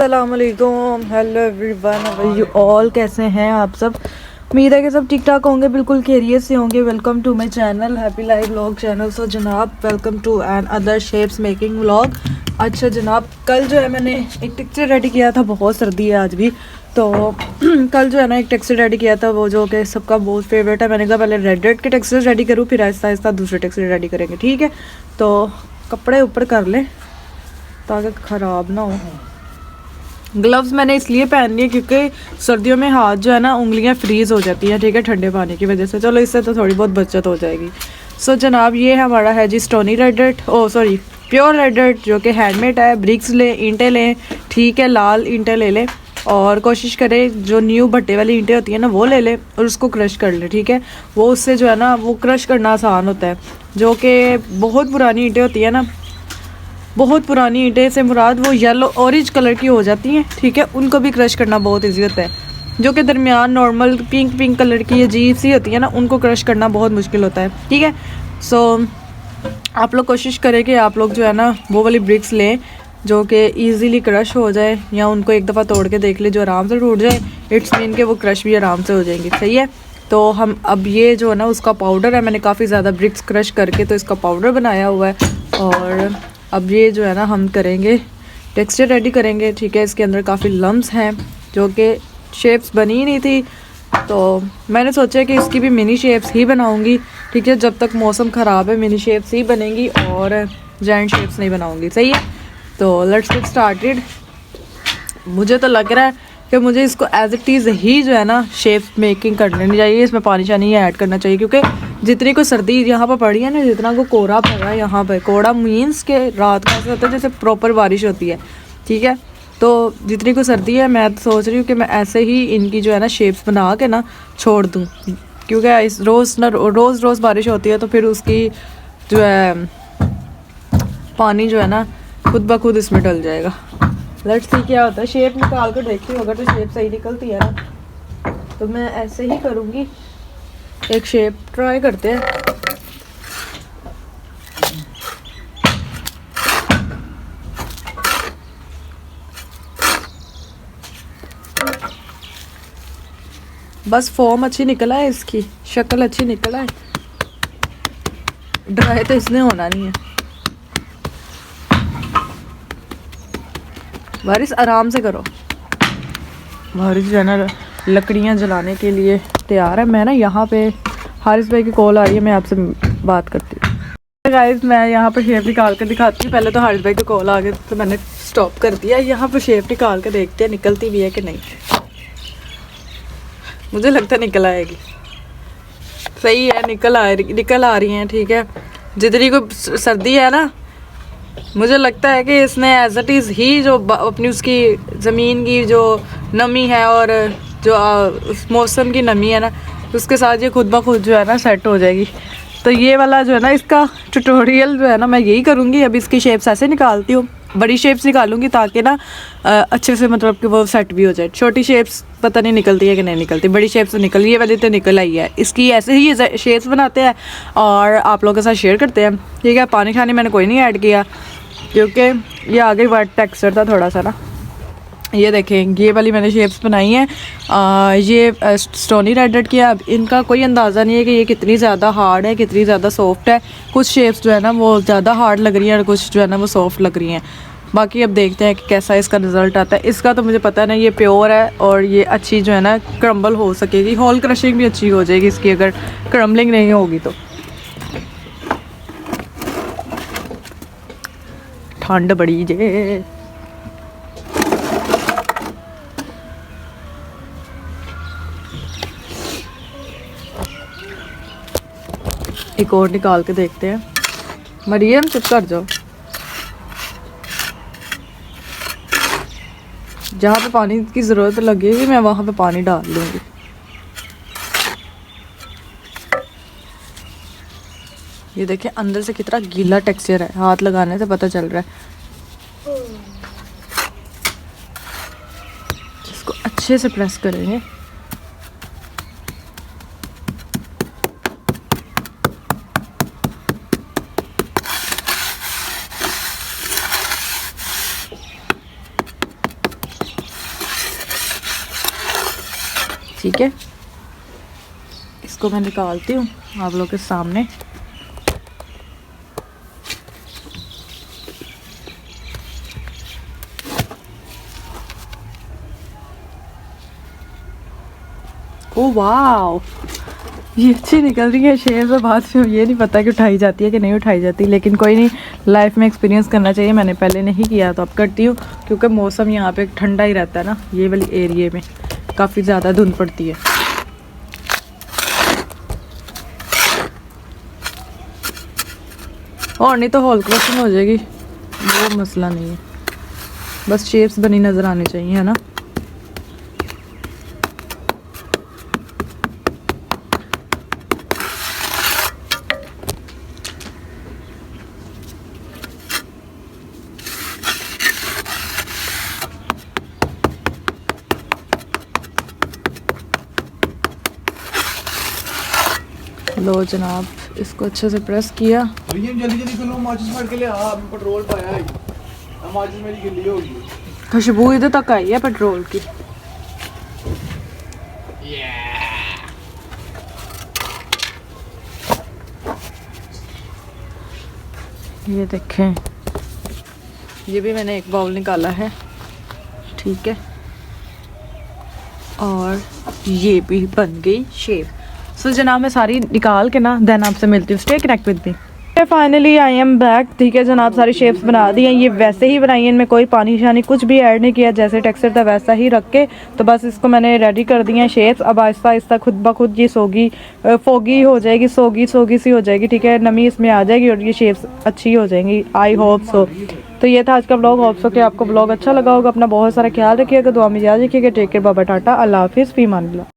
अस्सलामुअलैकुम, hello everyone, how you all. कैसे हैं आप सब? उम्मीद है कि सब ठीक ठाक होंगे, बिल्कुल खैरियत से होंगे। Welcome to my channel happy life vlog channel. So जनाब, welcome to another shapes making vlog. अच्छा जनाब, कल जो है मैंने एक टेक्सचर रेडी किया था। बहुत सर्दी है आज भी, तो कल जो है ना एक टेक्सचर रेडी किया था, वो जो कि सबका बहुत फेवरेट है। मैंने कहा पहले रेड के टेक्सचर रेडी करूँ, फिर आहिस्ता आहिस्ता दूसरे टेक्सचर रेडी करेंगे, ठीक है। तो कपड़े ऊपर कर लें ताकि ख़राब ना हो। ग्लव्स मैंने इसलिए पहन लिए क्योंकि सर्दियों में हाथ जो है ना, उंगलियां फ्रीज़ हो जाती हैं, ठीक है, ठंडे पानी की वजह से। चलो, इससे तो थोड़ी बहुत बचत हो जाएगी। सो जनाब, ये हमारा है जी stony red dirt, pure red dirt, जो कि हैंडमेड है। ब्रिक्स लें, ईंटें लें, ठीक है, लाल ईंटें ले लें, और कोशिश करें जो न्यू भट्टे वाली ईंटें होती हैं ना, वो ले लें और उसको क्रश कर लें, ठीक है। वो उससे जो है ना, वो क्रश करना आसान होता है। जो कि बहुत पुरानी ईंटें होती हैं ना, बहुत पुरानी ईंटें से मुराद वो येलो ऑरेंज कलर की हो जाती हैं, ठीक है, उनको भी क्रश करना बहुत ईजी होता है। जो कि दरमियान नॉर्मल पिंक कलर की अजीब सी होती है ना, उनको क्रश करना बहुत मुश्किल होता है, ठीक है। सो आप लोग कोशिश करें कि आप लोग जो है ना, वो वाली ब्रिक्स लें जो कि ईज़िली क्रश हो जाए, या उनको एक दफ़ा तोड़ के देख ले जो आराम से टूट जाए। इट्स मीन के वो क्रश भी आराम से हो जाएंगी, सही है। तो हम अब ये जो है ना, उसका पाउडर है, मैंने काफ़ी ज़्यादा ब्रिक्स क्रश करके तो इसका पाउडर बनाया हुआ है। और अब ये जो है ना, हम करेंगे टेक्सचर रेडी करेंगे, ठीक है। इसके अंदर काफ़ी लम्स हैं जो कि शेप्स बनी ही नहीं थी, तो मैंने सोचा कि इसकी भी मिनी शेप्स ही बनाऊंगी, ठीक है। जब तक मौसम ख़राब है, मिनी शेप्स ही बनेंगी और जायंट शेप्स नहीं बनाऊंगी, सही है। तो लेट्स गेट स्टार्टेड। मुझे तो लग रहा है कि मुझे इसको एज इट इज़ ही जो है ना, शेप मेकिंग कर लेनी चाहिए। इसमें पानी शानी ऐड करना चाहिए, क्योंकि जितनी को सर्दी यहाँ पर पड़ी है ना, जितना को कोहरा पड़ रहा है यहाँ पर, कोहरा मीन्स के रात का ऐसा होता है जैसे प्रॉपर बारिश होती है, ठीक है। तो जितनी को सर्दी है, मैं तो सोच रही हूँ कि मैं ऐसे ही इनकी जो है ना शेप्स बना के ना छोड़ दूँ, क्योंकि इस रोज़ बारिश होती है, तो फिर उसकी जो है पानी जो है ना, खुद ब खुद इसमें डल जाएगा। लेट्स सी क्या होता है। शेप निकाल कर देखती हूँ, अगर तो शेप सही निकलती है ना, तो मैं ऐसे ही करूँगी। एक शेप ट्राई करते हैं। बस फॉर्म अच्छी निकला है, इसकी शक्ल अच्छी निकला है, ड्राई तो इसने होना नहीं है। बारिश आराम से करो। बारिश जो है ना, लकड़ियाँ जलाने के लिए तैयार है। मैं ना यहाँ पे हारिस भाई की कॉल आ रही है, मैं आपसे बात करती हूँ। गाइस, मैं यहाँ पर शेप निकाल कर दिखाती हूँ। पहले तो हारिस भाई की कॉल आ गई तो मैंने स्टॉप कर दिया। यहाँ पर शेप निकाल कर देखते हैं निकलती भी है कि नहीं। मुझे लगता है निकल आएगी, सही है, निकल आ रही हैं, ठीक है। जितनी को सर्दी है ना, मुझे लगता है कि इसने एज इट इज़ ही जो अपनी उसकी ज़मीन की जो नमी है और जो उस मौसम की नमी है ना, उसके साथ ये खुद ब खुद जो है ना सेट हो जाएगी। तो ये वाला जो है ना, इसका ट्यूटोरियल जो है ना, मैं यही करूँगी। अब इसकी शेप्स ऐसे निकालती हूँ, बड़ी शेप्स निकालूंगी ताकि ना अच्छे से, मतलब कि वो सेट भी हो जाए। छोटी शेप्स पता नहीं निकलती है कि नहीं निकलती, बड़ी शेप्स तो निकल, ये वाली तो निकल आई है। इसकी ऐसे ही शेप्स बनाते हैं और आप लोगों के साथ शेयर करते हैं, ठीक है। पानी शानी मैंने कोई नहीं ऐड किया, क्योंकि ये आगे वाइट टेक्सचर था थोड़ा सा ना। ये देखें, ये वाली मैंने शेप्स बनाई हैं। ये स्टोनी रेड डर्ट किया। अब इनका कोई अंदाज़ा नहीं है कि ये कितनी ज़्यादा हार्ड है, कितनी ज़्यादा सॉफ्ट है। कुछ शेप्स जो है ना, वो ज़्यादा हार्ड लग रही हैं और कुछ जो है ना, वो सॉफ्ट लग रही हैं। बाकी अब देखते हैं कि कैसा इसका रिज़ल्ट आता है। इसका तो मुझे पता नहीं, ये प्योर है और ये अच्छी जो है ना, क्रम्बल हो सकेगी। होल क्रशिंग भी अच्छी हो जाएगी इसकी, अगर क्रम्बलिंग नहीं होगी तो। ठंड बड़ी जे। एक और निकाल के देखते हैं। मरियम, चुप कर जाओ। जहाँ पे पानी की ज़रूरत लगेगी, मैं वहाँ पे पानी डाल लूँगी। ये देखें, अंदर से कितना गीला टेक्सचर है, हाथ लगाने से पता चल रहा है। इसको अच्छे से प्रेस करेंगे। ठीक है, इसको मैं निकालती हूँ आप लोग के सामने। ओ वाह, ये अच्छी निकल रही है शेप। बाद में ये नहीं पता कि उठाई जाती है कि नहीं उठाई जाती, लेकिन कोई नहीं, लाइफ में एक्सपीरियंस करना चाहिए। मैंने पहले नहीं किया तो अब करती हूँ, क्योंकि मौसम यहाँ पे ठंडा ही रहता है ना, ये वाली एरिया में काफ़ी ज़्यादा धुंध पड़ती है। और नहीं तो हॉल क्रॉसिंग हो जाएगी, वो मसला नहीं है, बस शेप्स बनी नज़र आनी चाहिए, है ना। लो जनाब, इसको अच्छे से प्रेस किया। जल्दी जल्दी करो, माचिस मार के ले आ, पेट्रोल पाया है, माचिस मेरी गिल्ली होगी। खुशबू इधर तक आई है पेट्रोल की। ये देखें, ये भी मैंने एक बाउल निकाला है, ठीक है, और ये भी बन गई शेप। सो जनाब, मैं सारी निकाल के ना देन आपसे मिलती हूँ। Stay connect with me. Finally I am back, ठीक है जनाब, सारी शेप्स बना दी हैं। ये वैसे ही बनाई है, इनमें कोई पानी शानी कुछ भी ऐड नहीं किया, जैसे टेक्सचर था वैसा ही रख के तो बस इसको मैंने रेडी कर दिया है शेप्स। अब आहिस्ता आहिस्ता खुद ब खुद ये फोगी हो जाएगी, सोगी सी हो जाएगी, ठीक है, नमी इसमें आ जाएगी और ये शेप्स अच्छी हो जाएंगी, आई होप सो। तो ये था आज का ब्लॉग, होप सो कि आपको ब्लॉग अच्छा लगा होगा। अपना बहुत सारा ख्याल रखिएगा, दुआ में याद रखिएगा। टेक केयर, बाबा टाटा, अल्लाह हाफिज़, फी मान अल्लाह।